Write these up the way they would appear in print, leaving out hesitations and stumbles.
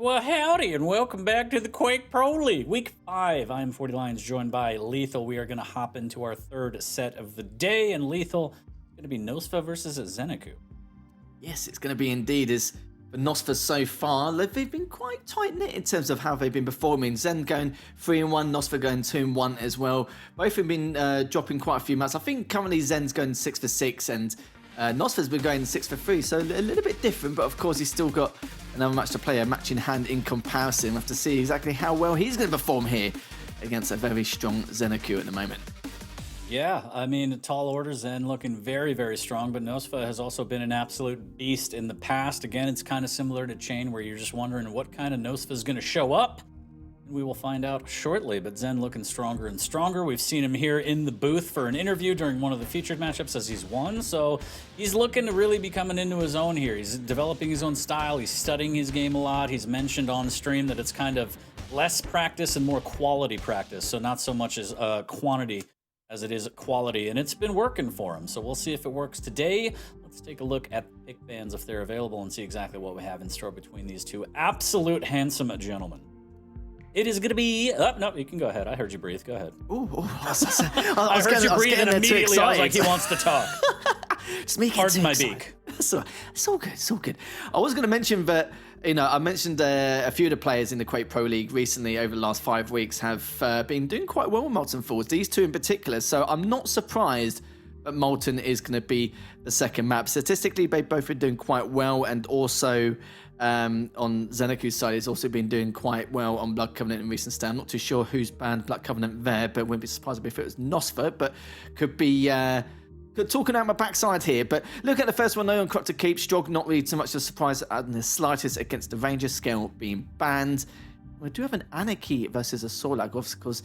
Well, howdy, and welcome back to the Quake Pro League, Week 5. I'm 40 Lions, joined by Lethal. We are going to hop into our third set of the day, and Lethal going to be Nosfa versus Zenecu. Yes, it's going to be indeed. As for Nosfa so far, they've been quite tight-knit in terms of how they've been performing. Zen going 3-1, Nosfa going 2-1 as well. Both have been dropping quite a few maps. I think currently Zen's going 6 for 6, and Nosfa's been going 6 for 3, so a little bit different, but of course he's still got another match to play, a match in hand in comparison. We'll have to see exactly how well he's going to perform here against a very strong Zenecu at the moment. Yeah, I mean, tall order, Zen looking very, very strong, but Nosfa has also been an absolute beast in the past. Again, it's kind of similar to Chain, where you're just wondering what kind of Nosfa is going to show up. We will find out shortly, but Zen looking stronger and stronger. We've seen him here in the booth for an interview during one of the featured matchups as he's won, so he's looking to really be coming into his own here. He's developing his own style. He's studying his game a lot. He's mentioned on stream that it's kind of less practice and more quality practice, so not so much as quantity as it is quality, and it's been working for him, so we'll see if it works today. Let's take a look at pick bands if they're available and see exactly what we have in store between these two absolute handsome gentlemen. It is going to be... Oh, no, you can go ahead. I heard you breathe. Go ahead. I heard you breathe, and immediately I was like, he wants to talk. Pardon my beak. It's all good. It's all good. I was going to mention that, I mentioned a few of the players in the Quake Pro League recently over the last 5 weeks have been doing quite well with Molten Forwards, these two in particular. So I'm not surprised that Molten is going to be the second map. Statistically, they've both been doing quite well, and also... on Zeneku's side, he's also been doing quite well on Blood Covenant in recent stats. I'm not too sure who's banned Blood Covenant there, but wouldn't be surprised if it was Nosfa, but could be talking out my backside here. But look at the first one, though, on Corrupted Keep. Strog, not really so much a surprise in the slightest against the Ranger scale being banned. We do have an Anarchy versus a Sorlag, because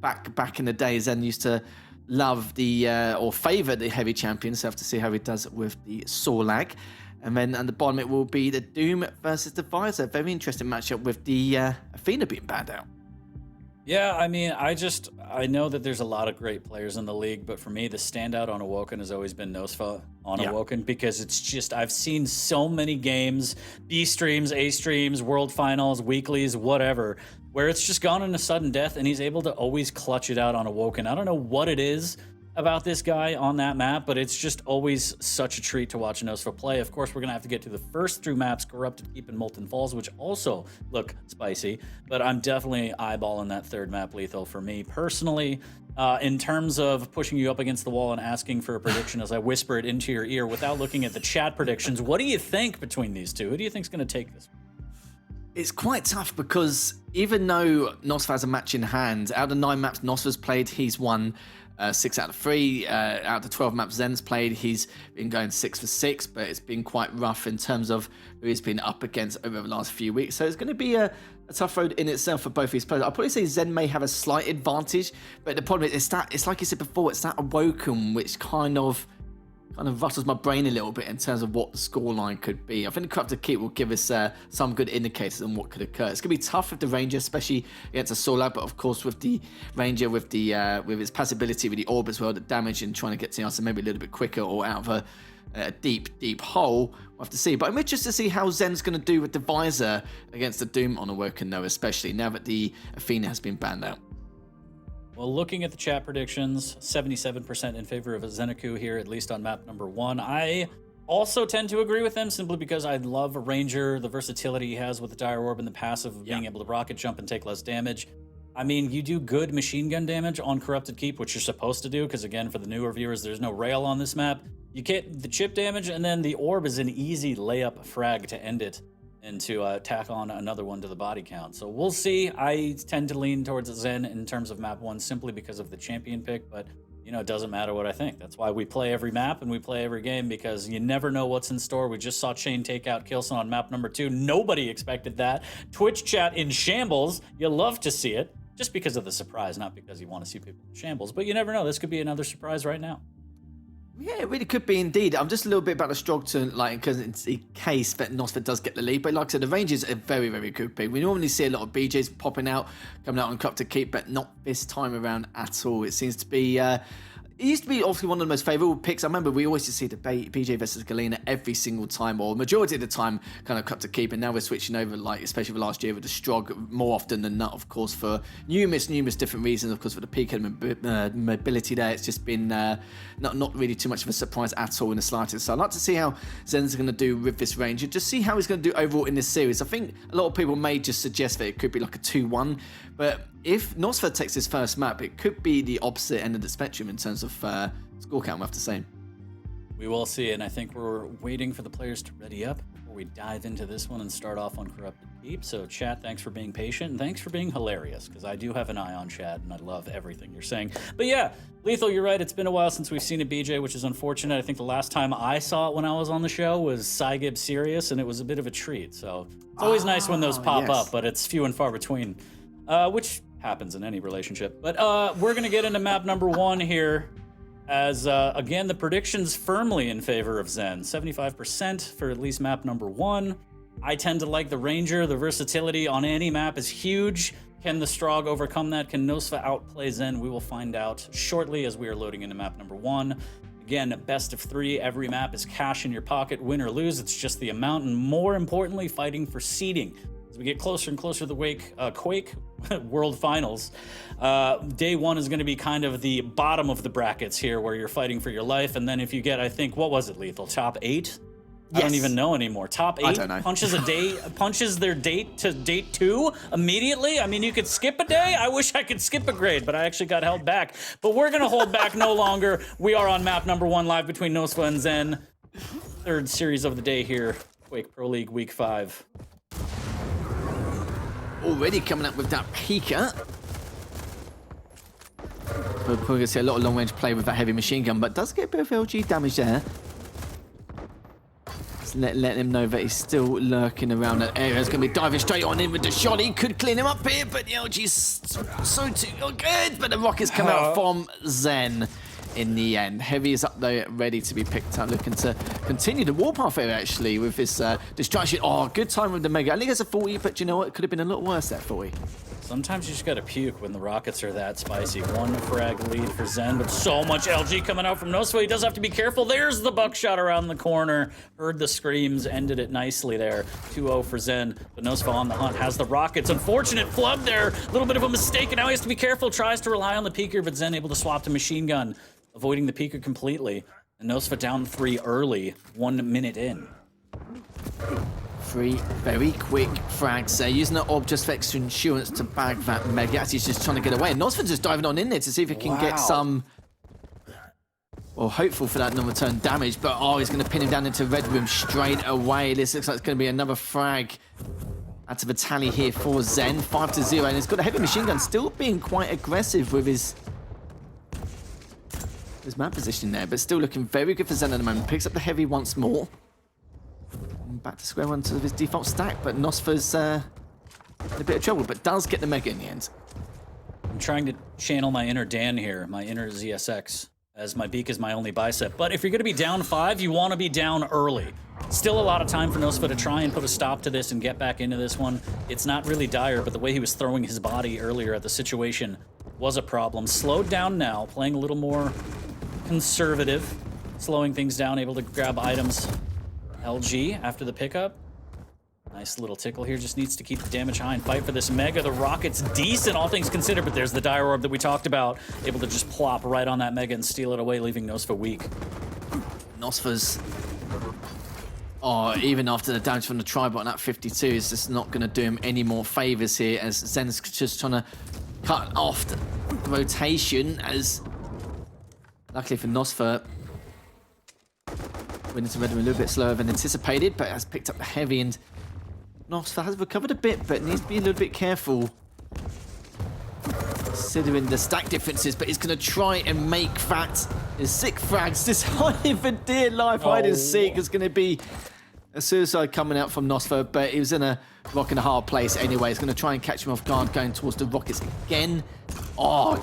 back in the day, Zen used to love or favour the heavy champion, so I have to see how he does with the Sorlag. And then at the bottom, it will be the Doom versus the Visor. Very interesting matchup with the Athena being banned out. Yeah, I mean, I know that there's a lot of great players in the league, but for me, the standout on Awoken has always been Nosfa on Awoken, because it's just, I've seen so many games, B streams, A streams, World Finals, weeklies, whatever, where it's just gone into sudden death, and he's able to always clutch it out on Awoken. I don't know what it is about this guy on that map, but it's just always such a treat to watch Nosfa play. Of course, we're gonna have to get to the first 3 maps, Corrupted Keep and Molten Falls, which also look spicy, but I'm definitely eyeballing that third map, Lethal, for me personally. In terms of pushing you up against the wall and asking for a prediction as I whisper it into your ear without looking at the chat predictions, what do you think between these two? Who do you think's gonna take this? It's quite tough, because even though Nosfa has a match in hand, out of 9 maps Nosfa's played, he's won 6 out of 3. Out of the 12 maps Zen's played, he's been going 6 for 6, but it's been quite rough in terms of who he's been up against over the last few weeks. So it's going to be a tough road in itself for both these players. I'll probably say Zen may have a slight advantage, but the problem is it's like you said before, it's that Awoken which kind of rattles my brain a little bit in terms of what the scoreline could be. I think the Corrupted Keep will give us some good indicators on what could occur. It's going to be tough with the Ranger, especially against a Sorlag, but of course with the Ranger, with his passive ability, with the Orb as well, the damage and trying to get to the answer maybe a little bit quicker or out of a deep hole. We'll have to see. But I'm interested to see how Zen's going to do with the Visor against the Doom on Awoken, though, especially now that the Athena has been banned out. Well, looking at the chat predictions, 77% in favor of Zenecu here, at least on map number 1. I also tend to agree with them, simply because I love Ranger, the versatility he has with the Dire Orb and the passive of being able to rocket jump and take less damage. I mean, you do good machine gun damage on Corrupted Keep, which you're supposed to do, because again, for the newer viewers, there's no rail on this map. You get the chip damage, and then the Orb is an easy layup frag to end it, and to tack on another one to the body count. So we'll see. I tend to lean towards Zen in terms of map 1 simply because of the champion pick, but it doesn't matter what I think. That's why we play every map and we play every game, because you never know what's in store. We just saw Chain take out Killson on map number 2. Nobody expected that. Twitch chat in shambles. You love to see it, just because of the surprise, not because you want to see people in shambles, but you never know. This could be another surprise right now. Yeah, it really could be indeed. I'm just a little bit about the Strog to because it's a case that Nosfa does get the lead. But like I said, the Rangers are very, very good pick. We normally see a lot of BJs popping out, coming out on Corrupted Keep, but not this time around at all. It seems to be It used to be obviously one of the most favourable picks. I remember we always used to see the BJ versus Galena every single time, or majority of the time, kind of cut to keep. And now we're switching over, like especially for last year with the Strog more often than not, of course, for numerous different reasons. Of course, for the peak and mobility there, it's just been not really too much of a surprise at all in the slightest. So I'd like to see how Zen's going to do with this range and just see how he's going to do overall in this series. I think a lot of people may just suggest that it could be like a 2-1, but if Nosfer takes his first map, it could be the opposite end of the spectrum in terms of score count, we have to say. We will see, and I think we're waiting for the players to ready up before we dive into this one and start off on Corrupted Deep. So chat, thanks for being patient, and thanks for being hilarious, because I do have an eye on chat, and I love everything you're saying. But yeah, Lethal, you're right, it's been a while since we've seen a BJ, which is unfortunate. I think the last time I saw it when I was on the show was Cygib Sirius, and it was a bit of a treat. So it's always nice when those pop up, but it's few and far between, which happens in any relationship. But we're going to get into map number 1 here. As, again, the predictions firmly in favor of Zen. 75% for at least map number 1. I tend to like the Ranger. The versatility on any map is huge. Can the Strog overcome that? Can Nosfa outplay Zen? We will find out shortly as we are loading into map number 1. Again, best of 3. Every map is cash in your pocket, win or lose. It's just the amount, and more importantly, fighting for seeding. As we get closer and closer to the Quake World Finals, day 1 is going to be kind of the bottom of the brackets here, where you're fighting for your life. And then if you get, I think, what was it, Lethal? Top 8? Yes. I don't even know anymore. Top 8 I don't know. punches their date to date 2 immediately. I mean, you could skip a day. I wish I could skip a grade, but I actually got held back. But we're going to hold back no longer. We are on map number 1 live between Nosfa and Zen. 3rd series of the day here, Quake Pro League Week 5. Already coming up with that Pika. We're probably going to see a lot of long-range play with that heavy machine gun, but does get a bit of LG damage there. Just let him know that he's still lurking around that area. He's going to be diving straight on in with the shot. He could clean him up here, but the LG's so too good. But the rockets come out from Zen in the end. Heavy is up there, ready to be picked up, looking to continue the warpath here, actually, with this distraction. Oh, good time with the Mega. I think it's a 40, but you know what? It could have been a lot worse, that 40. Sometimes you just gotta puke when the rockets are that spicy. 1 frag lead for Zen, but so much LG coming out from Nosfa. He does have to be careful. There's the buckshot around the corner. Heard the screams, ended it nicely there. 2-0 for Zen, but Nosfa on the hunt, has the rockets. Unfortunate plug there. A little bit of a mistake, and now he has to be careful. Tries to rely on the peeker, but Zen able to swap to machine gun, avoiding the peeker completely. And Nosfa down 3 early, 1 minute in. 3 very quick frags there, using that orb just for extra insurance to bag that Mega as he's just trying to get away. And Nosfa just diving on in there to see if he can get some, well, hopeful for that non-return damage, but he's going to pin him down into Red Room straight away. This looks like it's going to be another frag out of a tally here for Zen, 5-0, and he's got a heavy machine gun, still being quite aggressive with his map position there, but still looking very good for Zen at the moment. Picks up the heavy once more. Back to square one to his default stack, but Nosfa's in a bit of trouble, but does get the Mega in the end. I'm trying to channel my inner Dan here, my inner ZSX, as my beak is my only bicep. But if you're going to be down 5, you want to be down early. Still a lot of time for Nosfa to try and put a stop to this and get back into this one. It's not really dire, but the way he was throwing his body earlier at the situation was a problem. Slowed down now, playing a little more conservative, slowing things down, able to grab items. LG after the pickup. Nice little tickle here, just needs to keep the damage high and fight for this Mega. The rocket's decent, all things considered, but there's the Dire Orb that we talked about. Able to just plop right on that Mega and steal it away, leaving Nosfa weak. Nosfa's, even after the damage from the Tribot at 52, is just not going to do him any more favors here, as Zen's just trying to cut off the rotation, as luckily for Nosfa, went into Red Room a little bit slower than anticipated, but has picked up the heavy, and Nosfa has recovered a bit, but needs to be a little bit careful considering the stack differences, but he's going to try and make that his 6 frags. This hiding for dear life, hide and seek is going to be a suicide coming out from Nosfa, but he was in a rock and a hard place anyway. He's going to try and catch him off guard going towards the rockets again.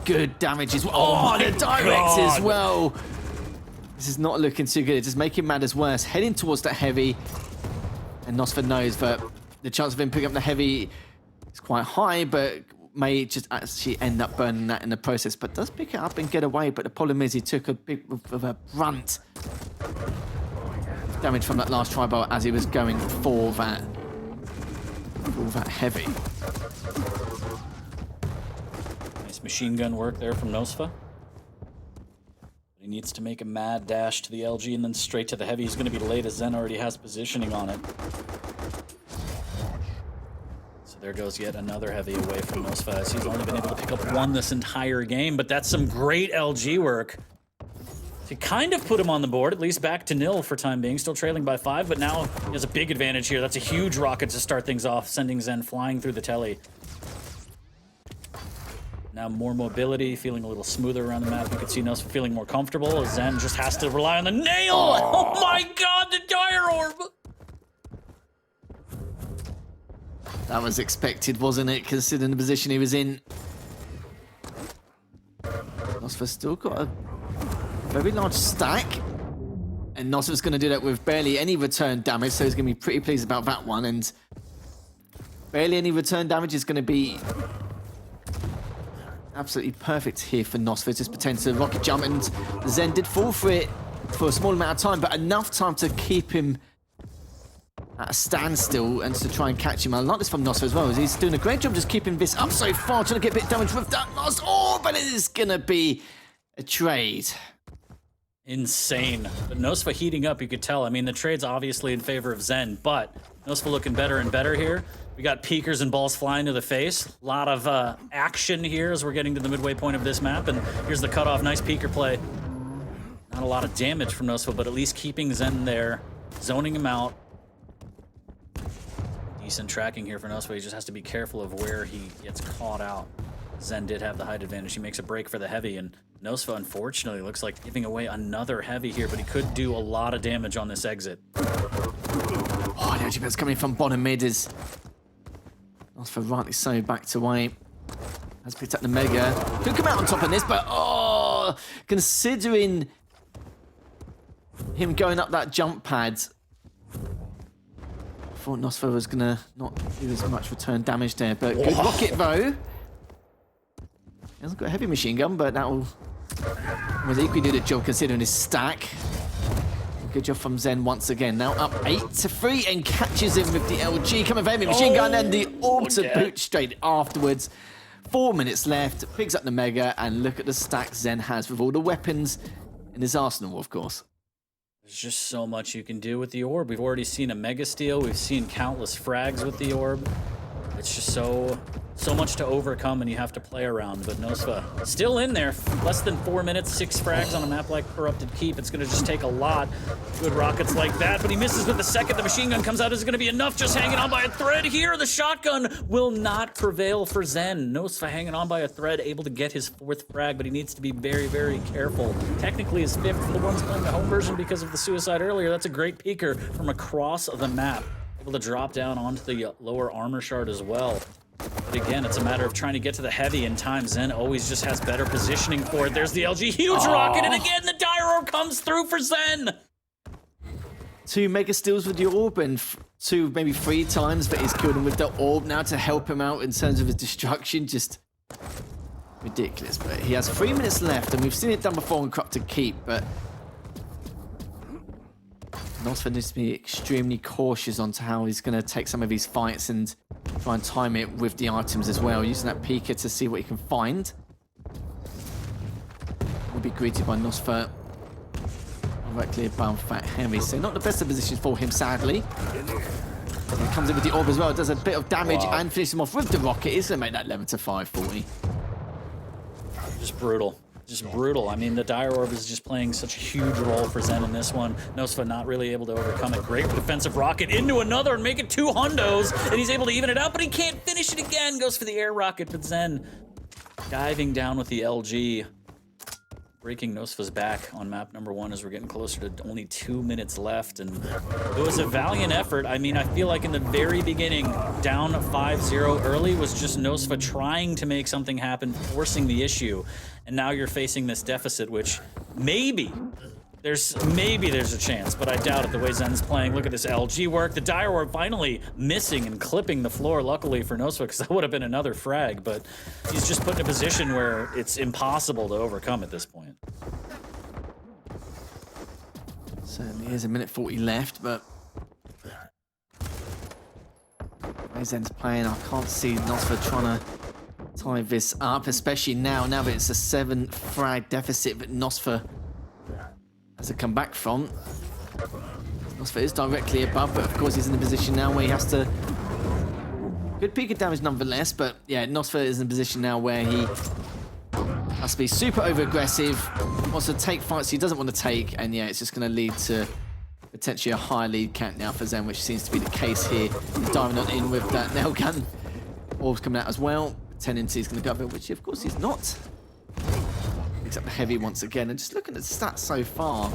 Good damage as well. The direct as well. This is not looking too good. It's just making matters worse. Heading towards that heavy. And Nosfa knows that the chance of him picking up the heavy is quite high, but may just actually end up burning that in the process, but does pick it up and get away. But the problem is he took a big of a brunt damage from that last tri-bar as he was going for that heavy. Nice machine gun work there from Nosfa. He needs to make a mad dash to the LG and then straight to the heavy. He's going to be late as Zen already has positioning on it. So there goes yet another heavy away from Nosfa. He's only been able to pick up one this entire game, but that's some great LG work. To kind of put him on the board, at least back to nil for time being. Still trailing by 5, but now he has a big advantage here. That's a huge rocket to start things off, sending Zen flying through the telly. Now more mobility, feeling a little smoother around the map. You can see Nosfa feeling more comfortable. Zen just has to rely on the nail. Oh my god, the Dire Orb! That was expected, wasn't it, considering the position he was in. Nosfa's still got a very large stack. And Nosfa's going to do that with barely any return damage, so he's going to be pretty pleased about that one. And barely any return damage is going to be absolutely perfect here for Nosfa. Just pretend to rocket jump, and Zen did fall for it for a small amount of time, but enough time to keep him at a standstill and to try and catch him. I like this from Nosfa as well, as he's doing a great job just keeping this up so far, trying to get a bit of damage with that last orb, but it is going to be a trade. Insane. But Nosfa heating up, you could tell. I mean, the trade's obviously in favor of Zen, but Nosfa looking better and better here. We got peekers and balls flying to the face. A lot of action here as we're getting to the midway point of this map, and here's the cutoff. Nice peeker play. Not a lot of damage from Nosfa, but at least keeping Zen there, zoning him out. Decent tracking here for Nosfa. He just has to be careful of where he gets caught out. Zen did have the height advantage. He makes a break for the heavy, and Nosfa, unfortunately, looks like giving away another heavy here, but he could do a lot of damage on this exit. Oh, the LGB's coming from bottom mid is Nosfa rightly so backed away. Has picked up the Mega. Could come out on top of this, but oh, considering him going up that jump pad, I thought Nosfa was gonna not do as much return damage there, but good rocket though. He hasn't got a heavy machine gun, but that will equally do the job considering his stack. Good job from Zen once again. Now up 8-3 and catches him with the LG. Coming for heavy machine gun and the orb to boot straight afterwards. 4 minutes left. Picks up the Mega, and look at the stack Zen has with all the weapons in his arsenal, of course. There's just so much you can do with the orb. We've already seen a Mega Steal. We've seen countless frags with the orb. It's just so much to overcome, and you have to play around. But Nosfa still in there. Less than 4 minutes, 6 frags on a map like Corrupted Keep. It's going to just take a lot. Good rockets like that, but he misses with the second. The machine gun comes out. Is it going to be enough? Just hanging on by a thread here. The shotgun will not prevail for Zen. Nosfa hanging on by a thread, able to get his 4th frag, but he needs to be very, very careful. Technically his 5th for the ones playing the home version because of the suicide earlier. That's a great peeker from across the map. Able to drop down onto the lower armor shard as well. But again, it's a matter of trying to get to the heavy in time. Zen always just has better positioning for it. There's the LG, huge rocket, and again, the Dire Orb comes through for Zen. 2 Mega Steals with the orb, and 2, maybe 3 times that he's killed him with the orb now to help him out in terms of his destruction. Just ridiculous. But he has 3 minutes left, and we've seen it done before on Corrupted Keep, but Nosfa needs to be extremely cautious on to how he's going to take some of these fights and try and time it with the items as well, using that peeker to see what he can find. Will be greeted by Nosfa directly above that heavy, so not the best of positions for him, sadly. He comes in with the orb as well, does a bit of damage and finishes him off with the rocket. He's going to make that 11-5 40. Just brutal. Just brutal. I mean, the Dire Orb is just playing such a huge role for Zen in this one. Nosfa not really able to overcome it. Great defensive rocket into another and make it 2 hundos, and he's able to even it out, but he can't finish it again. Goes for the air rocket, but Zen diving down with the LG. Breaking Nosfa's back on map number 1 as we're getting closer to only 2 minutes left, and it was a valiant effort. I mean, I feel like in the very beginning, down 5-0 early was just Nosfa trying to make something happen, forcing the issue, and now you're facing this deficit, which maybe Maybe there's a chance, but I doubt it the way Zen's playing. Look at this LG work. The Dire Orb finally missing and clipping the floor, luckily for Nosfa, because that would have been another frag, but he's just put in a position where it's impossible to overcome at this point. Certainly is a minute 40 left, but Zen's playing. I can't see Nosfa trying to tie this up, especially now that it's a 7 frag deficit that Nosfa has to come back from. Nosfa is directly above, but of course he's in a position now where he has to... Good peak of damage nonetheless, but yeah, Nosfa is in a position now where he has to be super over-aggressive, wants to take fights he doesn't want to take, and yeah, it's just going to lead to potentially a high lead count now for Zen, which seems to be the case here. He's diving on in with that nail gun. Orb's coming out as well. Tendency is going to go up, which of course he's not. Picks up the heavy once again, and just looking at the stats so far,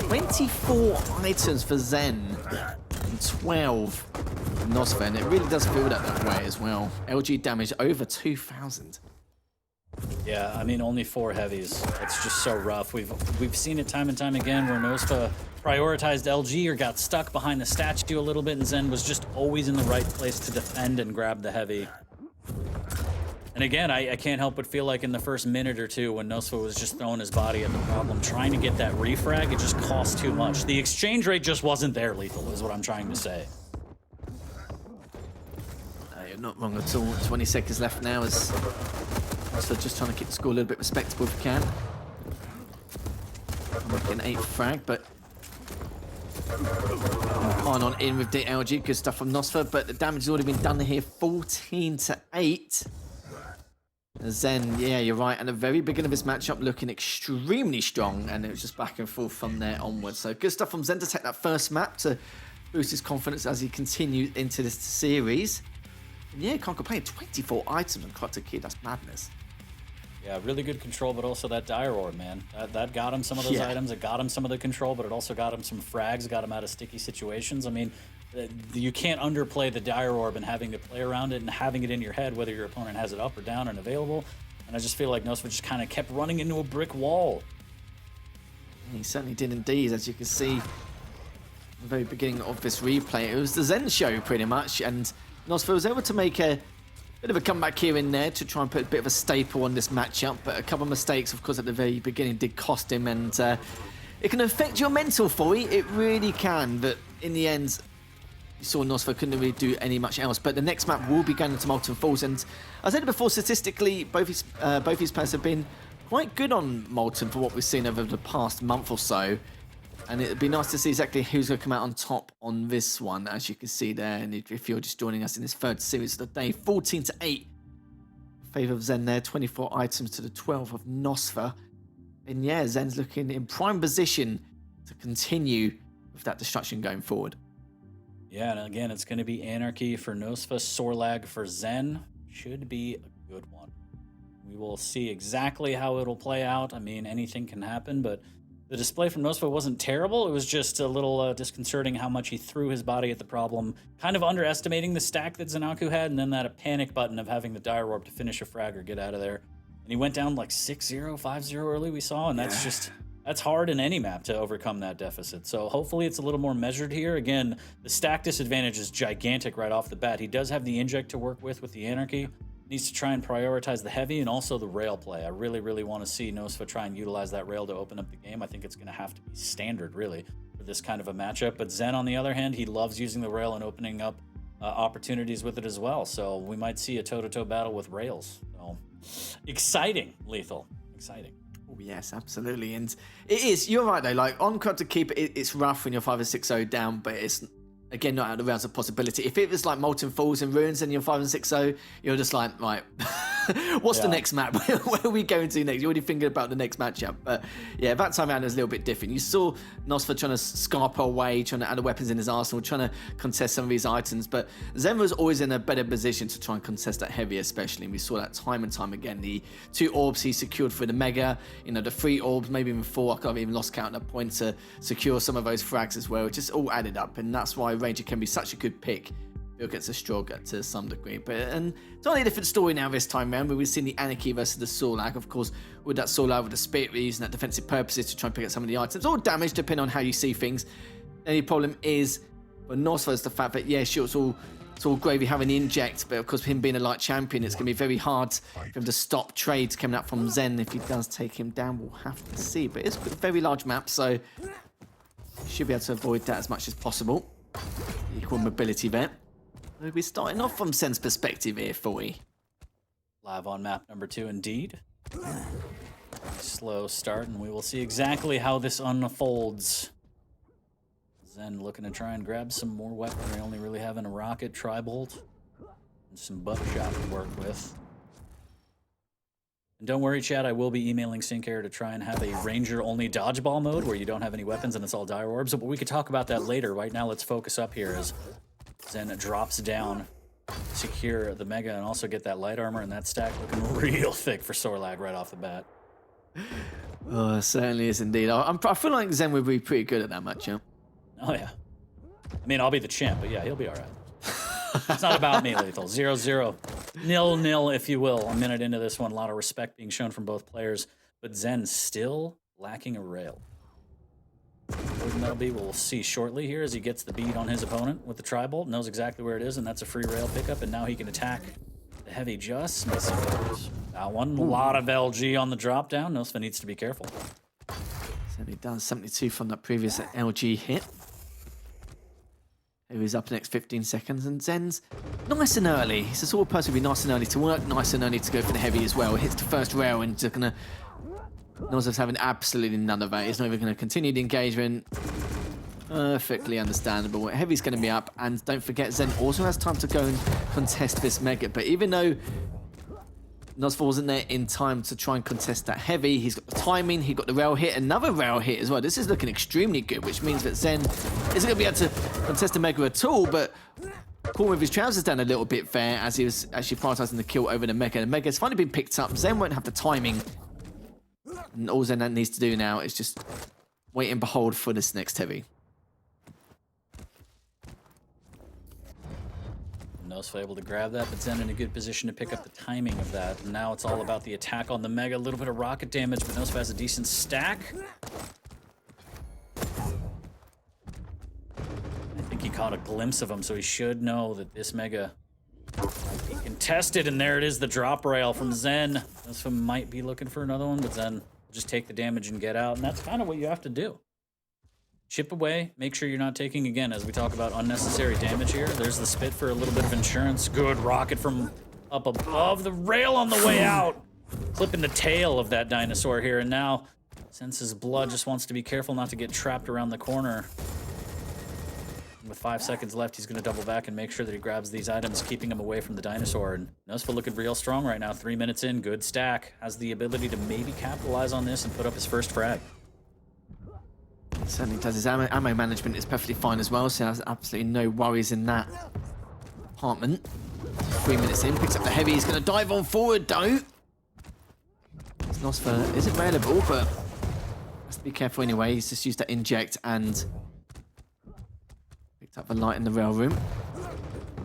24 items for Zen and 12 for Nosfa, and it really does feel that way as well. LG damage over 2,000. Yeah, I mean, only 4 heavies. It's just so rough. We've seen it time and time again where Nosfa prioritized LG or got stuck behind the statue a little bit, and Zen was just always in the right place to defend and grab the heavy. And again, I can't help but feel like in the first minute or two when Nosfa was just throwing his body at the problem, trying to get that refrag, it just cost too much. The exchange rate just wasn't there, Lethal, is what I'm trying to say. You're not wrong at all. 20 seconds left now as Nosfa just trying to keep the score a little bit respectable if we can. An 8 frag, but on in with the LG. Good stuff from Nosfa, but the damage has already been done here. 14-8. Zen, yeah, you're right. At the very beginning of this matchup, looking extremely strong, and it was just back and forth from there onwards. So good stuff from Zen to take that first map to boost his confidence as he continues into this series. And yeah, can't complain. 24 items on Clock to Key. That's madness. Yeah, really good control, but also that Dire Orb, man. That got him some of those items. It got him some of the control, but it also got him some frags, got him out of sticky situations. I mean, you can't underplay the Dire Orb and having to play around it and having it in your head whether your opponent has it up or down and available. And I just feel like Nosfa just kind of kept running into a brick wall. He certainly did indeed, as you can see at the very beginning of this replay. It was the Zen show pretty much, and Nosfa was able to make a bit of a comeback here and there to try and put a bit of a staple on this matchup, but a couple of mistakes, of course, at the very beginning did cost him, and it can affect your mental, Foy. It really can, but in the end, you saw Nosfa couldn't really do any much else. But the next map will be going into Molten Falls, and I said it before, statistically, both his players have been quite good on Molten for what we've seen over the past month or so. And it'd be nice to see exactly who's going to come out on top on this one, as you can see there. And if you're just joining us in this third series of the day, 14-8 in favour of Zen there, 24 items to the 12 of Nosfa. And yeah, Zen's looking in prime position to continue with that destruction going forward. Yeah, and again, it's going to be Anarchy for Nosfa, Sorlag for Zen. Should be a good one. We will see exactly how it'll play out. I mean, anything can happen, but the display from Nosfa wasn't terrible. It was just a little disconcerting how much he threw his body at the problem, kind of underestimating the stack that Zanaku had, and then that panic button of having the Dire Orb to finish a frag or get out of there. And he went down like 6-0, 5-0 early, we saw, and that's hard in any map to overcome that deficit. So hopefully it's a little more measured here. Again, the stack disadvantage is gigantic right off the bat. He does have the inject to work with the Anarchy. Needs to try and prioritize the heavy and also the rail play. I really, really want to see Nosfa try and utilize that rail to open up the game. I think it's going to have to be standard, really, for this kind of a matchup. But Zen, on the other hand, he loves using the rail and opening up opportunities with it as well. So we might see a toe-to-toe battle with rails. So exciting, Lethal. Exciting. Oh, yes, absolutely. And it is, you're right, though. Like, on Clock to Keep, it's rough when you're 5 or 6-0 down, but it's again, not out of the realms of possibility. If it was like Molten Falls and Ruins and you're 5 and 6-0, you're just like, right, what's the next map? Where are we going to next? You're already thinking about the next matchup. But yeah, that time around is a little bit different. You saw Nosfa trying to scarper away, trying to add the weapons in his arsenal, trying to contest some of these items. But Zen was always in a better position to try and contest that heavy, especially. And we saw that time and time again. The 2 orbs he secured for the Mega, the 3 orbs, maybe even 4. I can't even lost count at that point to secure some of those frags as well. It just all added up. And that's why Ranger can be such a good pick Bill gets a Stroga to some degree, but and it's only a different story now this time round. We've seen the Anarchy versus the Sorlag, of course, with that Sorlag with the Spirit, we're using that defensive purposes to try and pick up some of the items. All damage, depending on how you see things. The only problem is for Nosfa is the fact that, yeah, sure, it's all gravy having the inject, but of course, with him being a light champion, it's going to be very hard for him to stop trades coming up from Zen. If he does take him down, we'll have to see. But it's a very large map, so should be able to avoid that as much as possible. Equal mobility there. We'll be starting off from Zen's perspective here, Foy. Live on map number 2, indeed. Slow start, and we will see exactly how this unfolds. Zen looking to try and grab some more weaponry, only really having a rocket, tri-bolt, and some buckshot to work with. And don't worry, chat, I will be emailing Syncair to try and have a ranger-only dodgeball mode where you don't have any weapons and it's all dire orbs, but we could talk about that later. Right now, let's focus up here as Zen drops down, secure the Mega, and also get that light armor and that stack looking real thick for Sorlag right off the bat. Oh, it certainly is indeed. I feel like Zen would be pretty good at that matchup. Oh, yeah. I mean, I'll be the champ, but yeah, he'll be all right. It's not about me, Lethal. 0-0. 0-0, if you will. A minute into this one. A lot of respect being shown from both players, but Zen still lacking a rail. What that'll be, we'll see shortly here as he gets the bead on his opponent with the tri-bolt, knows exactly where it is, and that's a free rail pickup, and now he can attack the heavy just missing those. That one, a lot of LG on the drop down. Nosfa needs to be careful. Certainly does. 72 from that previous LG hit. He's up the next 15 seconds, and Zen's nice and early. He's the sort of person who'll be nice and early to work, nice and early to go for the heavy as well. Hits the first rail and just gonna... Nosfa's having absolutely none of that. He's not even going to continue the engagement. Perfectly understandable. Heavy's going to be up, and don't forget, Zen also has time to go and contest this Mega. But even though Nosfa wasn't there in time to try and contest that heavy, he's got the timing, he got the rail hit, another rail hit as well. This is looking extremely good, which means that Zen isn't going to be able to contest the Mega at all, but caught with his trousers down a little bit there as he was actually prioritizing the kill over the Mega. The Mega's finally been picked up. Zen won't have the timing. And all Zen needs to do now is just wait and behold for this next heavy. Nosfa able to grab that, but Zen in a good position to pick up the timing of that. And now it's all about the attack on the Mega. A little bit of rocket damage, but Nosfa has a decent stack. I think he caught a glimpse of him, so he should know that this Mega might be contested. And there it is, the drop rail from Zen. Nosfa might be looking for another one, but Zen will just take the damage and get out. And that's kind of what you have to do. Chip away, make sure you're not taking, again, as we talk about unnecessary damage here. There's the spit for a little bit of insurance. Good rocket from up above. The rail on the way out. Clipping the tail of that dinosaur here. And now, senses blood, just wants to be careful not to get trapped around the corner. And with 5 seconds left, he's going to double back and make sure that he grabs these items, keeping him away from the dinosaur. And Nosfa looking real strong right now. 3 minutes in, good stack. Has the ability to maybe capitalize on this and put up his first frag. Certainly does. His ammo management is perfectly fine as well, so there's absolutely no worries in that department. 3 minutes in, picks up the heavy. He's going to dive on forward, though. Nosfa is available, but has to be careful anyway. He's just used that inject and picked up the light in the rail room.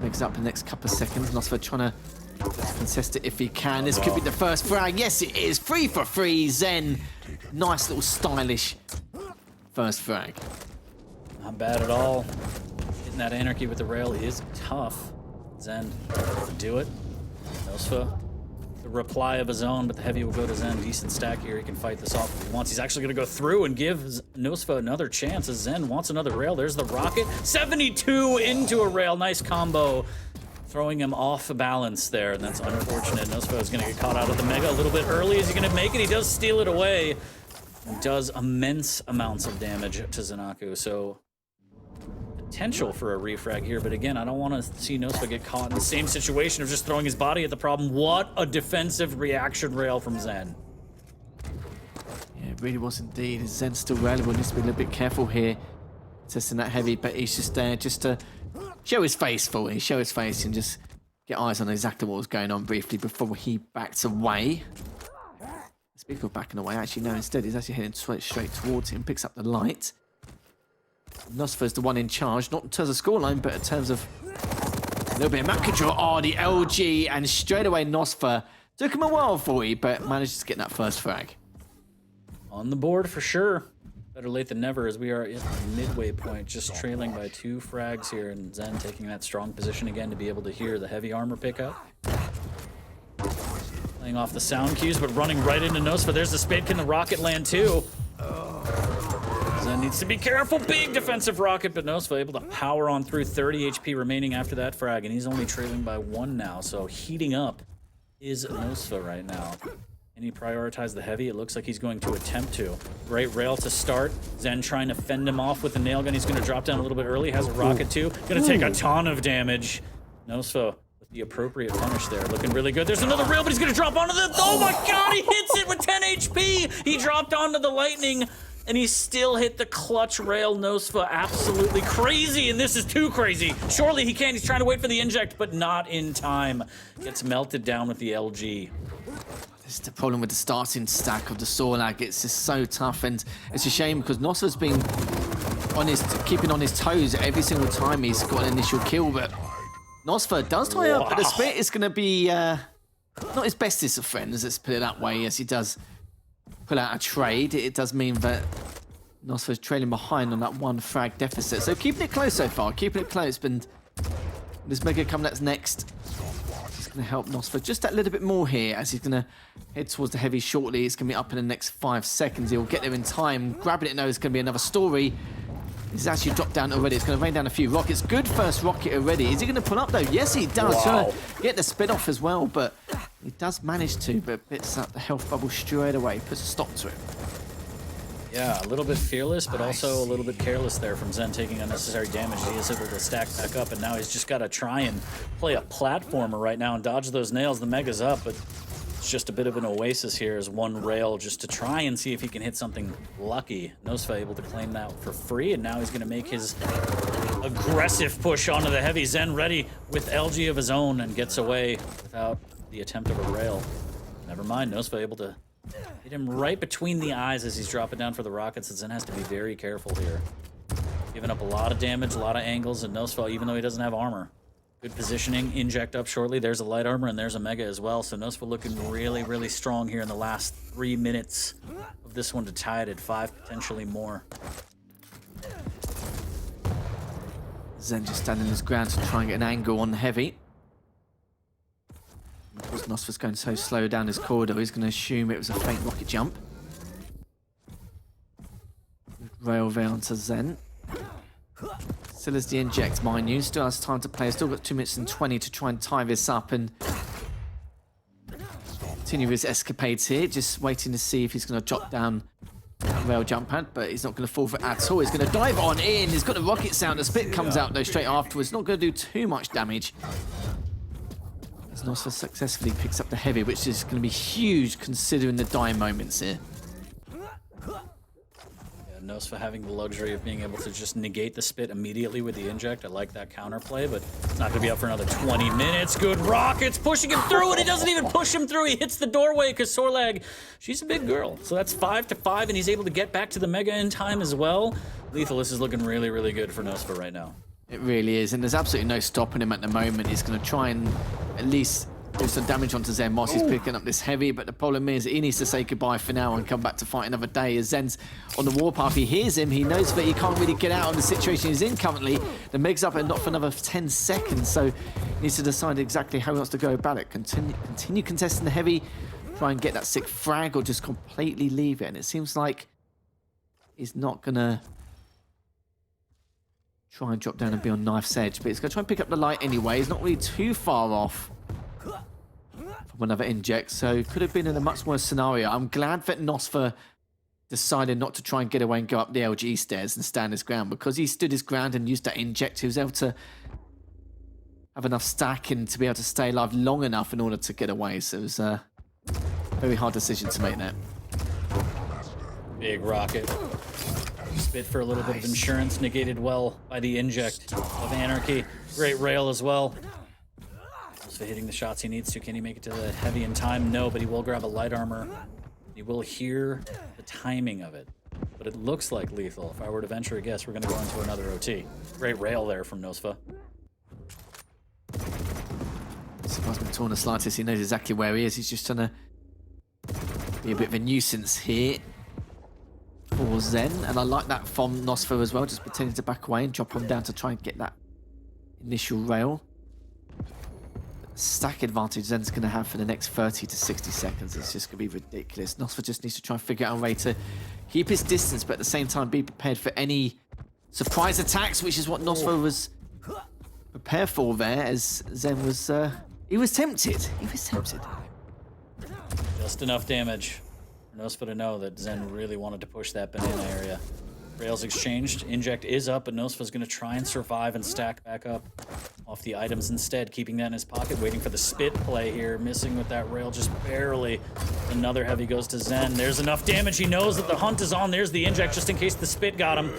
Makes up the next couple of seconds. Nosfa trying to contest it if he can. This could be the first frag. Yes, it is. 3 for 3. Zen. Nice little stylish first frag. Not bad at all. Hitting that anarchy with the rail is tough. Zen able to do it. Nosfa, the reply of his own, but the heavy will go to Zen. Decent stack here. He can fight this off if he wants. He's actually going to go through and give Nosfa another chance as Zen wants another rail. There's the rocket. 72 into a rail. Nice combo. Throwing him off balance there, and that's unfortunate. Nosfa is going to get caught out of the Mega a little bit early. Is he going to make it? He does steal it away. He does immense amounts of damage to Zanaku, so potential for a refrag here, but again, I don't want to see Nosfa get caught in the same situation of just throwing his body at the problem. What a defensive reaction rail from Zen. Yeah, it really was indeed. Zen's still reliable, needs to be a little bit careful here, testing that heavy, but he's just there just to show his face for it, show his face and just get eyes on exactly what was going on briefly before he backs away. Speaking of backing away, actually, no, instead he's actually heading straight towards him, picks up the light. Nosfa's the one in charge, not in terms of scoreline, but in terms of little bit of map control. Oh, the LG, and straight away Nosfa. Took him a while for you, but managed to get that first frag. On the board for sure. Better late than never, as we are at the midway point, just trailing by 2 frags here, and Zen taking that strong position again to be able to hear the heavy armor pickup. Playing off the sound cues, but running right into Nosfa. There's the Spade. Can the rocket land too? Zen needs to be careful. Big defensive rocket, but Nosfa able to power on through. 30 HP remaining after that frag, and he's only trailing by 1 now, so heating up is Nosfa right now. And he prioritized the heavy. It looks like he's going to attempt to. Great rail to start. Zen trying to fend him off with the nail gun. He's going to drop down a little bit early. Has a rocket too. Going to take a ton of damage. Nosfa with the appropriate punish there. Looking really good. There's another rail, but he's going to drop onto the... Oh my god, he hits it with 10 HP! He dropped onto the lightning, and he still hit the clutch rail. Nosfa absolutely crazy, and this is too crazy. Surely he can. He's trying to wait for the inject, but not in time. Gets melted down with the LG. This is the problem with the starting stack of the Sorlag. It's just so tough, and it's a shame because Nosfa's been keeping on his toes every single time he's got an initial kill, but Nosfa does tie up, but the split is going to be not his bestest of friends, let's put it that way, as he does pull out a trade. It does mean that Nosfa's trailing behind on that 1 frag deficit. So keeping it close so far, keeping it close, but this Mega come that's next. Going to help Nosfa just that little bit more here as he's going to head towards the heavy shortly. It's going to be up in the next 5 seconds. He'll get there in time. Grabbing it now is going to be another story. He's actually dropped down already. It's going to rain down a few rockets. Good first rocket already. Is he going to pull up though? Yes, he does. Wow. Trying to get the spin off as well, but he does manage to, but bits up the health bubble straight away. Puts a stop to it. Yeah, a little bit fearless, but also a little bit careless there from Zen, taking unnecessary damage. He is able to stack back up, and now he's just got to try and play a platformer right now and dodge those nails. The Mega's up, but it's just a bit of an oasis here as 1 rail just to try and see if he can hit something lucky. Nosfa able to claim that for free, and now he's going to make his aggressive push onto the heavy. Zen ready with LG of his own and gets away without the attempt of a rail. Never mind, Nosfa able to hit him right between the eyes as he's dropping down for the rockets, and Zen has to be very careful here. Giving up a lot of damage, a lot of angles, and Nosfa, even though he doesn't have armor. Good positioning, inject up shortly. There's a light armor, and there's a Mega as well, so Nosfa looking really, really strong here in the last 3 minutes of this one to tie it at 5, potentially more. Zen just standing his ground to try and get an angle on the heavy. Because Nosfa's going so slow down his corridor, he's going to assume it was a faint rocket jump. Rail round to Zen. Still has the inject, mind you. Still has time to play. Still got 2 minutes and 20 to try and tie this up and continue his escapades here. Just waiting to see if he's going to drop down that rail jump pad, but he's not going to fall for it at all. He's going to dive on in. He's got the rocket sound. The spit comes out though straight afterwards. Not going to do too much damage. As Nosfa successfully picks up the heavy, which is going to be huge considering the die moments here. Nosfa having the luxury of being able to just negate the spit immediately with the inject. I like that counterplay, but it's not going to be up for another 20 minutes. Good rockets pushing him through, and he doesn't even push him through. He hits the doorway because Sorlag, she's a big girl. So that's 5 to 5, and he's able to get back to the Mega in time as well. Lethal, this is looking really, really good for Nosfa right now. It really is, and there's absolutely no stopping him at the moment. He's going to try and at least do some damage onto Zen whilst he's picking up this heavy, but the problem is he needs to say goodbye for now and come back to fight another day. As Zen's on the warpath, he hears him, he knows that he can't really get out of the situation he's in currently. The Meg's up and not for another 10 seconds, so he needs to decide exactly how he wants to go about it. Continue contesting the heavy, try and get that sick frag, or just completely leave it. And it seems like he's not going to try and drop down and be on knife's edge, but he's going to try and pick up the light anyway. He's not really too far off from another inject, so could have been in a much worse scenario. I'm glad that Nosfa decided not to try and get away and go up the LG stairs and stand his ground, because he stood his ground and used that inject. He was able to have enough stacking to be able to stay alive long enough in order to get away, so it was a very hard decision to make that. Big rocket. Spit for a little bit of insurance, negated well by the inject of Anarchy. Great rail as well. Also hitting the shots he needs to. Can he make it to the heavy in time? No, but he will grab a light armor. He will hear the timing of it. But it looks like Lethal. If I were to venture a guess, we're going to go into another OT. Great rail there from Nosfa. Nosfer on the slightest. He knows exactly where he is. He's just trying to be a bit of a nuisance here for Zen. And I like that from Nosfer as well, just pretending to back away and drop him down to try and get that initial rail. Stack advantage Zen's going to have for the next 30 to 60 seconds. It's just going to be ridiculous. Nosfer just needs to try and figure out a way to keep his distance, but at the same time be prepared for any surprise attacks, which is what Nosfer was prepared for there, as Zen was, he was tempted. He was tempted. Just enough damage for Nosfa to know that Zen really wanted to push that banana area. Rails exchanged. Inject is up, but Nosfa's going to try and survive and stack back up off the items instead, keeping that in his pocket, waiting for the spit play here, missing with that rail just barely. Another heavy goes to Zen. There's enough damage. He knows that the hunt is on. There's the inject just in case the spit got him.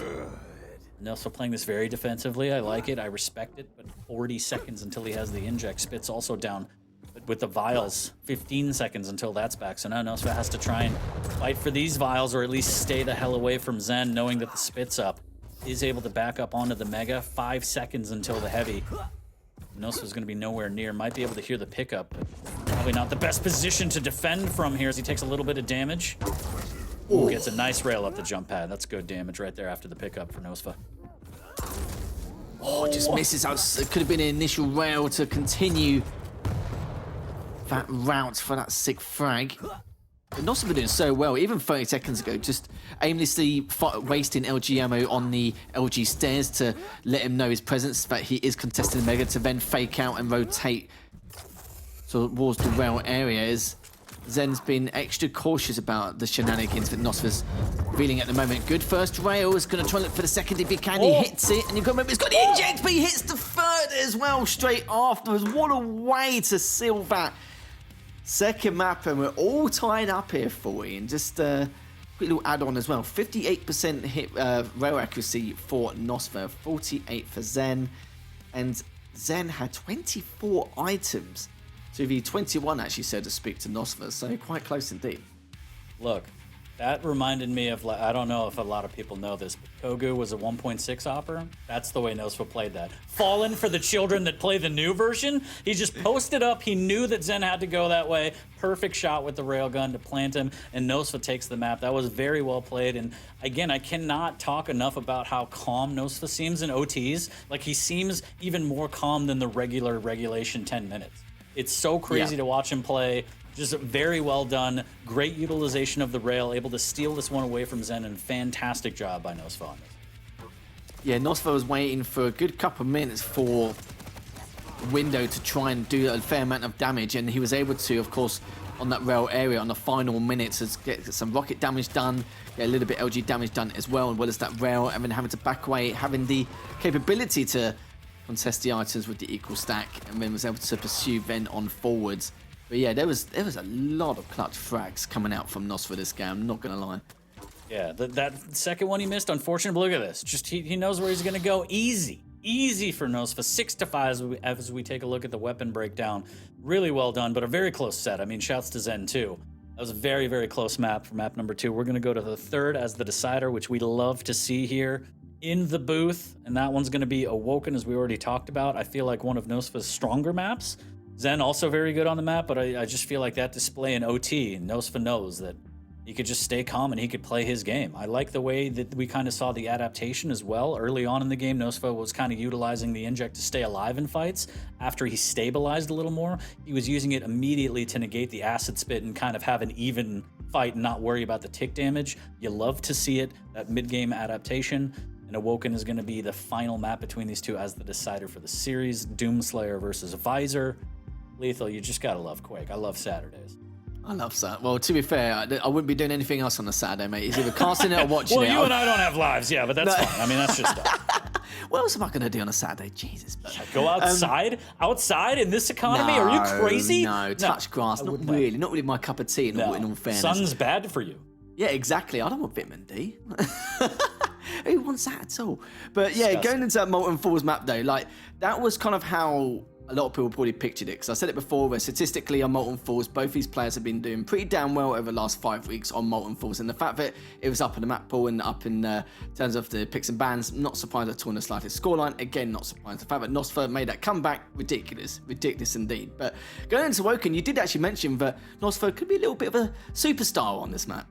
Nosfa playing this very defensively. I like it. I respect it, but 40 seconds until he has the inject. Spit's also down. But with the vials, 15 seconds until that's back. So now Nosfa has to try and fight for these vials, or at least stay the hell away from Zen, knowing that the spit's up. Is able to back up onto the Mega. 5 seconds until the heavy. Nosfa's going to be nowhere near. Might be able to hear the pickup, but probably not the best position to defend from here as he takes a little bit of damage. Ooh, gets a nice rail up the jump pad. That's good damage right there after the pickup for Nosfa. Oh, just misses out. It could have been an initial rail to continue that route for that sick frag. But Nosfa been doing so well, even 30 seconds ago, just aimlessly wasting LG ammo on the LG stairs to let him know his presence, that he is contesting the Mega, to then fake out and rotate towards the rail area. As Zen's been extra cautious about the shenanigans that Nosfa's revealing at the moment. Good first rail, is going to try and look for the second if he can. He hits it, and you've got to remember, he's got the inject, but he hits the third as well straight afterwards. What a way to seal that second map, and we're all tied up here for you. And just a quick little add-on as well. 58% hit rail accuracy for Nosfa, 48 for Zen, and Zen had 24 items to the 21, actually, so to speak, to Nosfa, so quite close indeed. Look, that reminded me of, I don't know if a lot of people know this, but Kogu was a 1.6 opera. That's the way Nosfa played that. Fallen for the children that play the new version. He just posted up. He knew that Zen had to go that way. Perfect shot with the railgun to plant him, and Nosfa takes the map. That was very well played, and again, I cannot talk enough about how calm Nosfa seems in OTs. Like, he seems even more calm than the regulation 10 minutes. It's so crazy to watch him play. Just very well done. Great utilization of the rail, able to steal this one away from Zen, and fantastic job by Nosfa on this. Yeah, Nosfa was waiting for a good couple of minutes for the window to try and do a fair amount of damage, and he was able to, of course, on that rail area on the final minutes, to get some rocket damage done, get a little bit LG damage done as well as that rail, and then having to back away, having the capability to contest the items with the equal stack, and then was able to pursue then on forwards. But yeah, there was a lot of clutch frags coming out from Nosfa this game, I'm not gonna lie. Yeah, that second one he missed, unfortunate, but look at this. Just he knows where he's gonna go. Easy for Nosfa. 6-5 as we take a look at the weapon breakdown. Really well done, but a very close set. I mean, shouts to Zen too. That was a very, very close map for map number 2. We're gonna go to the third as the decider, which we love to see here in the booth, and that one's gonna be Awoken, as we already talked about. I feel like one of Nosfa's stronger maps. Zen also very good on the map, but I just feel like that display in OT, Nosfa knows that he could just stay calm and he could play his game. I like the way that we kind of saw the adaptation as well. Early on in the game, Nosfa was kind of utilizing the inject to stay alive in fights. After he stabilized a little more, he was using it immediately to negate the acid spit and kind of have an even fight and not worry about the tick damage. You love to see it, that mid-game adaptation. And Awoken is going to be the final map between these two as the decider for the series. Doomslayer versus Visor. Lethal, you just gotta love Quake. I love Saturdays. I love that. Well, to be fair, I wouldn't be doing anything else on a Saturday, mate. It's either casting it or watching it. Well, you and I don't have lives, yeah, but that's fine. I mean, that's just stuff. What else am I going to do on a Saturday? Jesus. Go outside? Outside in this economy? Are you crazy? No, touch grass. Not really. Not really my cup of tea, in all fairness. Sun's bad for you. Yeah, exactly. I don't want vitamin D. Who wants that at all? But yeah, Disgusting. going into that Molten Falls map though, like that was kind of how a lot of people probably pictured it, because I said it before, where statistically on Molten Falls, both these players have been doing pretty damn well over the last 5 weeks on Molten Falls, and the fact that it was up in the map pool and up in terms of the picks and bans, not surprised at all in the slightest. Scoreline, again, not surprised. The fact that Nosfer made that comeback, ridiculous indeed. But going into Woken, you did actually mention that Nosfer could be a little bit of a superstar on this map.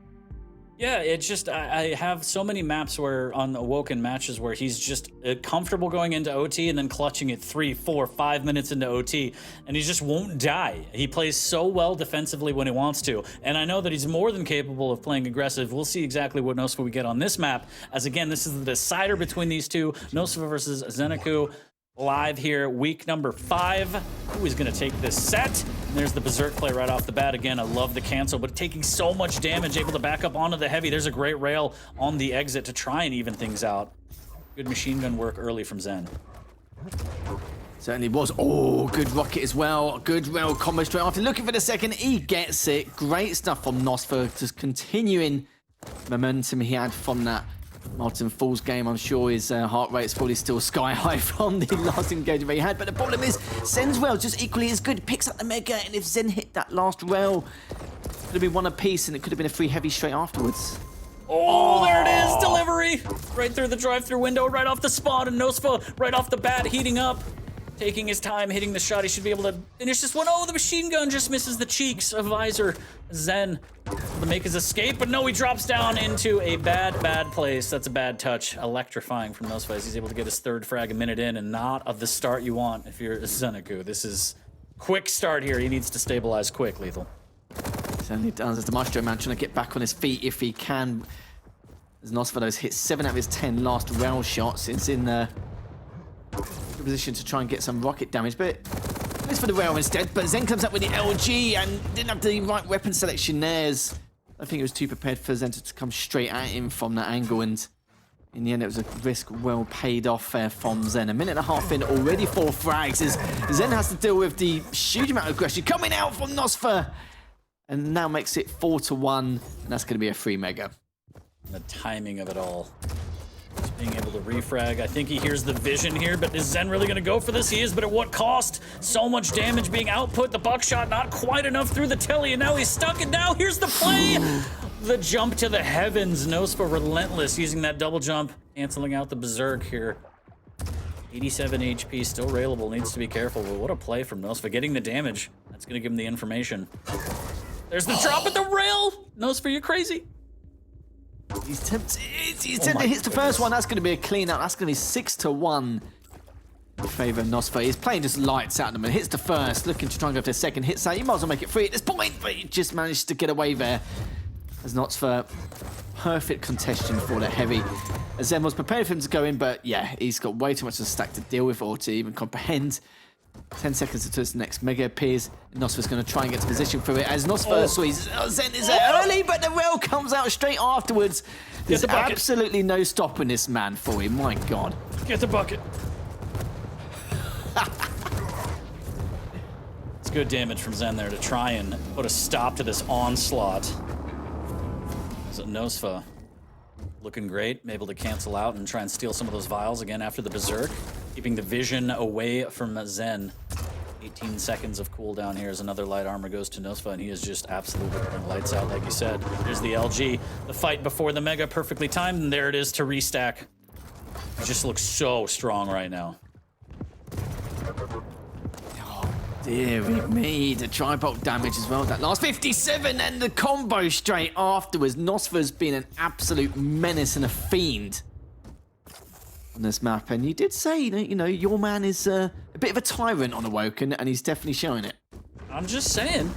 Yeah, it's just I have so many maps where on Awoken matches where he's just comfortable going into OT and then clutching it 3, 4, 5 minutes into OT, and he just won't die. He plays so well defensively when he wants to, and I know that he's more than capable of playing aggressive. We'll see exactly what Nosfer we get on this map, as again, this is the decider between these two, Nosfer versus Xenoku. Live here, week number 5. Who is going to take this set? And there's the Berserk play right off the bat. Again, I love the cancel, but taking so much damage, able to back up onto the heavy. There's a great rail on the exit to try and even things out. Good machine gun work early from Zen. Certainly was. Oh, good rocket as well. Good rail combo straight after. Looking for the second. He gets it. Great stuff from Nosfer. Just continuing momentum he had from that Molten Falls game. I'm sure his heart rate's probably still sky high from the last engagement he had. But the problem is, Zen's rail just equally as good. Picks up the Mega, and if Zen hit that last rail, it could have been one apiece, and it could have been a free heavy straight afterwards. Oh, there it is, delivery! Right through the drive-through window, right off the spawn, and Nosfer right off the bat, heating up. Taking his time, hitting the shot. He should be able to finish this one. Oh, the machine gun just misses the cheeks of Visor. Zen to make his escape, but no, he drops down into a bad place. That's a bad touch. Electrifying from Nosfer. He's able to get his 3rd frag a minute in, and not of the start you want if you're Xenoku. This is quick start here. He needs to stabilize quick, Lethal. Certainly does. As the Maestro man trying to get back on his feet if he can. As Nosfer's hit 7 out of his 10 last rail shots. It's in the position to try and get some rocket damage, but goes for the rail instead. But Zen comes up with the LG and didn't have the right weapon selection there. I think it was too prepared for Zen to come straight at him from that angle, and in the end it was a risk well paid off there from Zen. A minute and a half in, already 4 frags as Zen has to deal with the huge amount of aggression coming out from Nosfer, and now makes it 4-1, and that's going to be a free Mega. The timing of it all. Just being able to refrag. I think he hears the vision here, but is Zen really going to go for this? He is, but at what cost? So much damage being output. The buckshot not quite enough through the telly, and now he's stuck. And now here's the play. The jump to the heavens. Nosfer relentless, using that double jump, canceling out the Berserk here. 87 HP, still railable. Needs to be careful. But what a play from Nosfer. Getting the damage. That's going to give him the information. There's the drop at the rail. Nosfer, you're crazy. He's tempted. Hits the first one. That's going to be a clean out. That's going to be 6-1 in favour of Nosfer. He's playing just lights out at him and hits the first, looking to try and go for the second. Hits that. He might as well make it free at this point, but he just managed to get away there. As Nosfer, perfect contention for the heavy. As Zen was prepared for him to go in, but yeah, he's got way too much of a stack to deal with or to even comprehend. 10 seconds until his next Mega appears. Nosfer's going to try and get to position for it. As Nosfer Zen is early, but the rail comes out straight afterwards. There's absolutely no stopping this man for him. My God. Get the bucket. It's good damage from Zen there to try and put a stop to this onslaught. So Nosfer looking great, able to cancel out and try and steal some of those vials again after the Berserk. Keeping the vision away from Zen. 18 seconds of cooldown here as another light armor goes to Nosfer, and he is just absolutely putting lights out, like you said. There's the LG. The fight before the Mega, perfectly timed, and there it is to restack. He just looks so strong right now. Dear me, the tri-bolt damage as well. That last 57 and the combo straight afterwards. Nosfer's been an absolute menace and a fiend on this map, and you did say, you know, your man is a bit of a tyrant on Awoken, and he's definitely showing it. I'm just saying.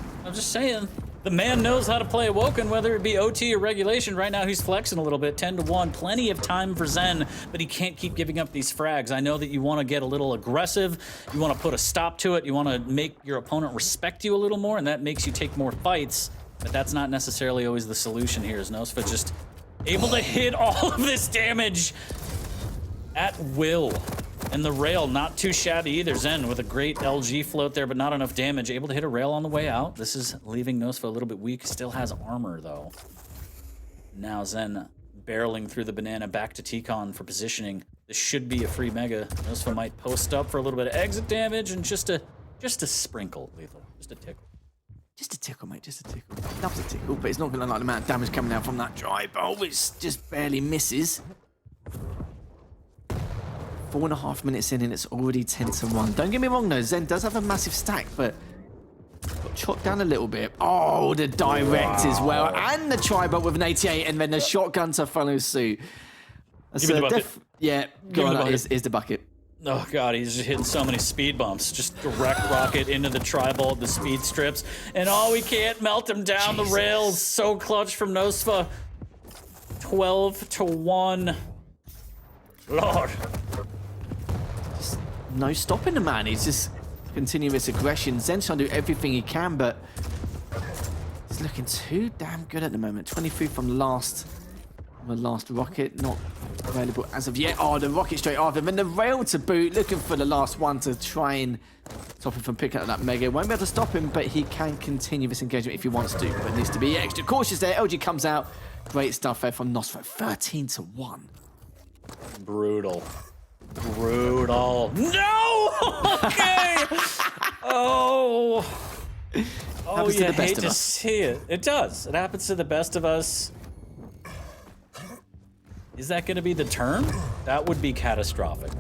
The man knows how to play Awoken, whether it be OT or regulation. Right now, he's flexing a little bit, 10-1. Plenty of time for Zen, but he can't keep giving up these frags. I know that you want to get a little aggressive. You want to put a stop to it. You want to make your opponent respect you a little more, and that makes you take more fights. But that's not necessarily always the solution here. Is Nosfer just able to hit all of this damage at will. And the rail, not too shabby either. Zen with a great LG float there, but not enough damage. Able to hit a rail on the way out. This is leaving Nosfer a little bit weak. Still has armor, though. Now Zen barreling through the banana back to T-Con for positioning. This should be a free mega. Nosfa might post up for a little bit of exit damage and just a sprinkle lethal, just a tickle. Just a tickle, mate, just a tickle. Loves a tickle, but it's not going to like the amount of damage coming out from that dry bowl, which just barely misses. 4.5 minutes in and it's already 10-1. Don't get me wrong though, Zen does have a massive stack, but got chopped down a little bit. Oh, the direct as well, and the tri-bolt with an 88, and then the shotgun to follow suit. Give me the bucket. Yeah, go on, here's the bucket. Oh god, he's just hitting so many speed bumps. Just direct rocket into the tri-bolt, the speed strips, and we can't melt him down the rails. So clutch from Nosfa. 12-1. Lord. Just no stopping the man. He's just continuous aggression. Zen's trying to do everything he can, but he's looking too damn good at the moment. 23 from the last rocket, not available as of yet. Oh, the rocket straight after him, and the rail to boot, looking for the last one to try and stop him from picking up that mega. Won't be able to stop him, but he can continue this engagement if he wants to, but needs to be extra cautious there. LG comes out. Great stuff there from Nosfa. 13-1. Brutal. No! Okay! Oh, Happens to you the best hate of to us. see it. It does. It happens to the best of us. Is that going to be the turn? That would be catastrophic.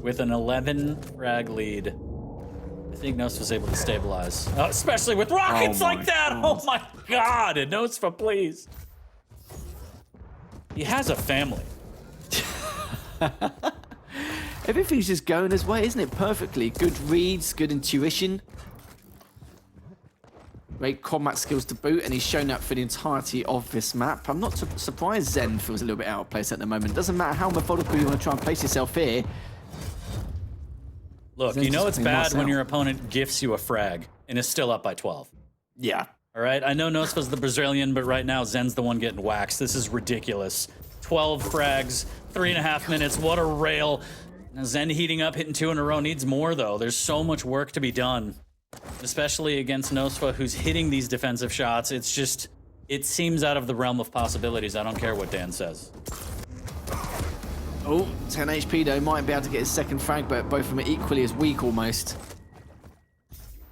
With an 11 frag lead, I think Nosfa was able to stabilize. Especially with rockets like that! God. Oh my god! Nosfa, please. He has a family. Everything's just going his way, isn't it? Perfectly. Good reads, good intuition. Great combat skills to boot, and he's shown that for the entirety of this map. I'm not surprised Zen feels a little bit out of place at the moment. Doesn't matter how methodical you want to try and place yourself here. Look, Zen's you know just it's playing bad nice when out. your opponent gifts you a frag and is still up by 12. Yeah. All right, I know Nosfa's the Brazilian, but right now Zen's the one getting waxed. This is ridiculous. 12 frags, 3.5 minutes. What a rail. Now Zen heating up, hitting 2 in a row. Needs more, though. There's so much work to be done, especially against Nosfa, who's hitting these defensive shots. It's just, it seems out of the realm of possibilities. I don't care what Dan says. Oh, 10 HP though. Might be able to get his second frag, but both of them are equally as weak almost.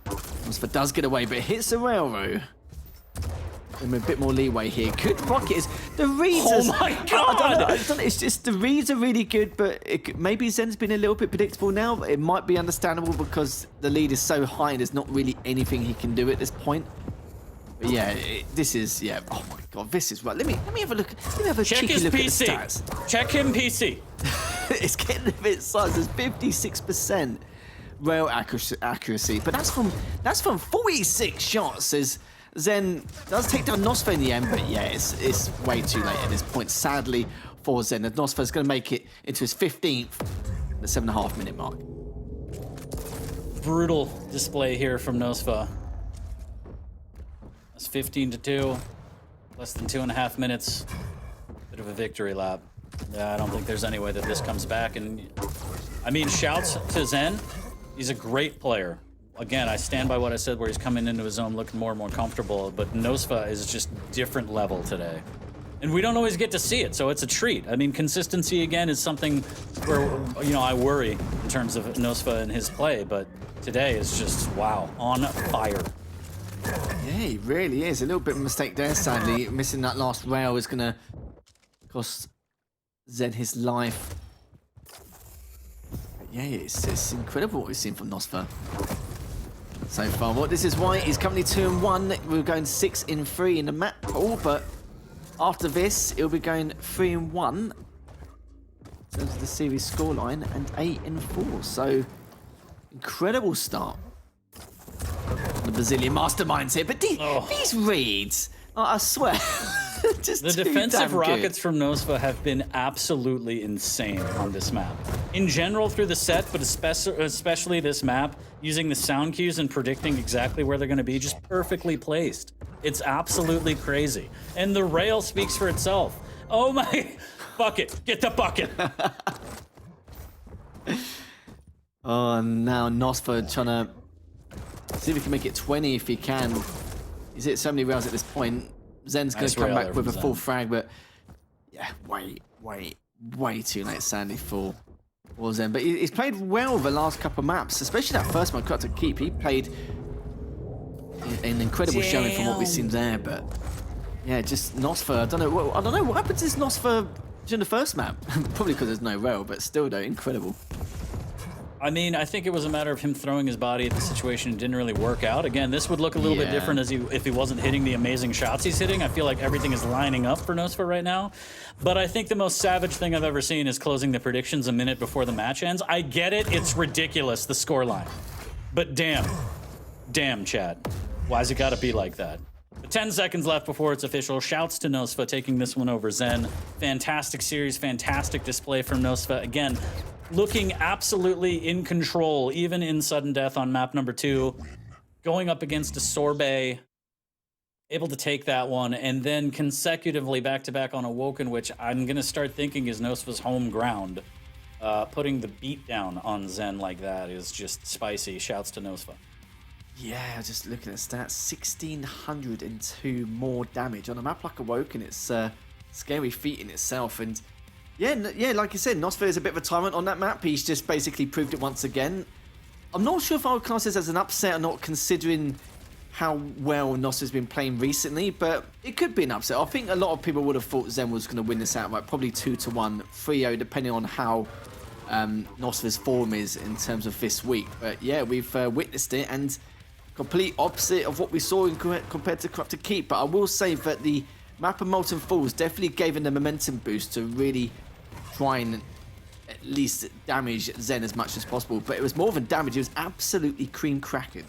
Nosfa does get away, but hits the railroad. Give him a bit more leeway here. Good rockets. The reads. Oh my God! I don't know. It's just the reads are really good, but maybe Zen's been a little bit predictable now. It might be understandable because the lead is so high and there's not really anything he can do at this point. But yeah, this is Oh my God, this is right. Let me have a look. Let me have a Check cheeky his look PC. at the stats. Check him PC. It's getting a bit sus. It's 56% rail accuracy, but that's from 46 shots. As Zen does take down Nosfa in the end, but yeah, it's way too late at this point, sadly, for Zen. And Nosfa's going to make it into his 15th, the 7.5 minute mark. Brutal display here from Nosfa. That's 15-2, less than 2.5 minutes. Bit of a victory lap. Yeah, I don't think there's any way that this comes back. And I mean, shouts to Zen. He's a great player. Again, I stand by what I said where he's coming into his own looking more and more comfortable, but Nosfa is just different level today. And we don't always get to see it, so it's a treat. I mean, consistency, again, is something where, I worry in terms of Nosfa and his play, but today is just, wow, on fire. Yeah, he really is. A little bit of a mistake there, sadly. Missing that last rail is going to cost Zen his life. But yeah, it's incredible what we've seen from Nosfa so far. Well, this is why he's currently 2-1. We're going 6-3 in the map pool, but after this, it'll be going 3-1 in terms of the series scoreline and 8-4. So, incredible start. The Brazilian masterminds here, but these reads, I swear, just The too defensive damn rockets good. from Nosfa have been absolutely insane on this map. In general through the set, but especially this map, using the sound cues and predicting exactly where they're going to be, just perfectly placed. It's absolutely crazy. And the rail speaks for itself. Oh my, bucket, get the bucket. Oh, now Nosfa trying to see if he can make it 20 if he can. He's hit so many rails at this point. Zen's going Nice to come rail back there with a from full Zen. frag, but yeah, way too late, sadly, for was then. But he's played well the last couple of maps, especially that first one, Corrupted Keep. He played an incredible showing from what we've seen there. But yeah, just Nosfer. I don't know what happened to this Nosfer during the first map. Probably because there's no rail, but still though, incredible. I mean, I think it was a matter of him throwing his body at the situation. It didn't really work out. Again, this would look a little bit different if he wasn't hitting the amazing shots he's hitting. I feel like everything is lining up for Nosfer right now. But I think the most savage thing I've ever seen is closing the predictions a minute before the match ends. I get it. It's ridiculous, the scoreline. But damn, chat. Why's it got to be like that? 10 seconds left before it's official. Shouts to Nosfa taking this one over Zen. Fantastic series, fantastic display from Nosfa. Again, looking absolutely in control, even in sudden death on map number 2. Going up against a Sorbet, able to take that one, and then consecutively back-to-back on Awoken, which I'm going to start thinking is Nosfa's home ground. Putting the beat down on Zen like that is just spicy. Shouts to Nosfa. Yeah, just looking at stats, 1,602 more damage on a map like Awoken. It's a scary feat in itself, and yeah, like you said, Nosfer is a bit of a tyrant on that map. He's just basically proved it once again. I'm not sure if I would class this as an upset or not, considering how well Nosfer's been playing recently, but it could be an upset. I think a lot of people would have thought Zen was going to win this outright, probably 2-1, 3-0, depending on how Nosfer's form is in terms of this week. But yeah, we've witnessed it, and complete opposite of what we saw compared to Corrupted Keep. But I will say that the map of Molten Falls definitely gave him the momentum boost to really try and at least damage Zen as much as possible. But it was more than damage, it was absolutely cream cracking.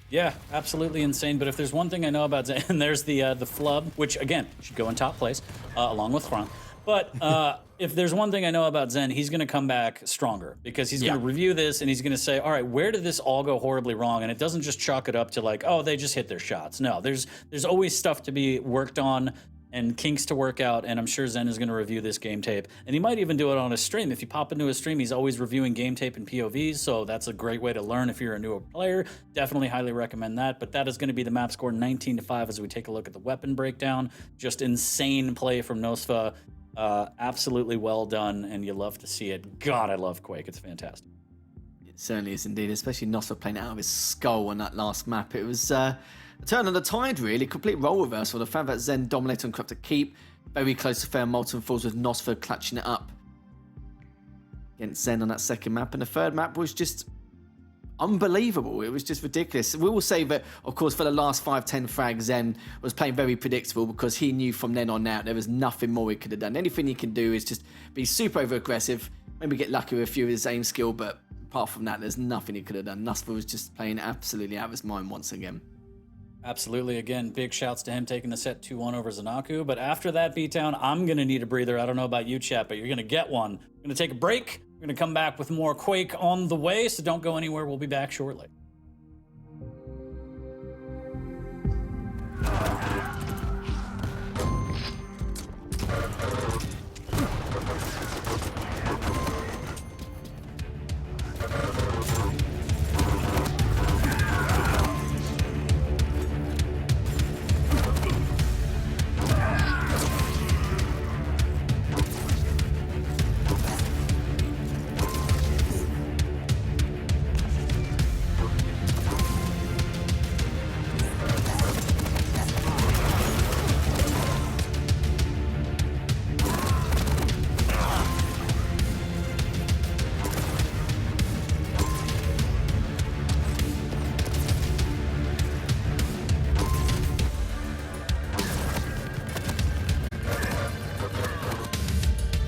Yeah, absolutely insane. But if there's one thing I know about Zen, there's the flub, which again should go in top place along with Thrawn. But if there's one thing I know about Zen, he's going to come back stronger, because he's going to review this and he's going to say, all right, where did this all go horribly wrong? And it doesn't just chalk it up to like, oh, they just hit their shots. No, there's always stuff to be worked on and kinks to work out. And I'm sure Zen is going to review this game tape. And he might even do it on his stream. If you pop into his stream, he's always reviewing game tape and POVs. So that's a great way to learn if you're a newer player. Definitely highly recommend that. But that is going to be the map score 19-5 as we take a look at the weapon breakdown. Just insane play from Nosfa. Absolutely well done, and you love to see it. God, I love Quake. It's fantastic. It certainly is indeed, especially Nosfa playing out of his skull on that last map. It was a turn of the tide, really. Complete role reversal. The fact that Zen dominated on Corrupted Keep, very close to fair Molten Falls, with Nosfa clutching it up against Zen on that second map. And the third map was just unbelievable. It was just ridiculous. We will say that, of course, for the last 5-10 frags, Zen was playing very predictable, because he knew from then on out there was nothing more he could have done. Anything he can do is just be super over aggressive, maybe get lucky with a few of his aim skill, but apart from that, there's nothing he could have done. Nosfa was just playing absolutely out of his mind once again. Absolutely. Again, big shouts to him taking the set 2-1 over Zanaku. But after that beatdown, I'm going to need a breather. I don't know about you, chat, but you're going to get one. We're going to take a break. We're going to come back with more Quake on the way, so don't go anywhere. We'll be back shortly.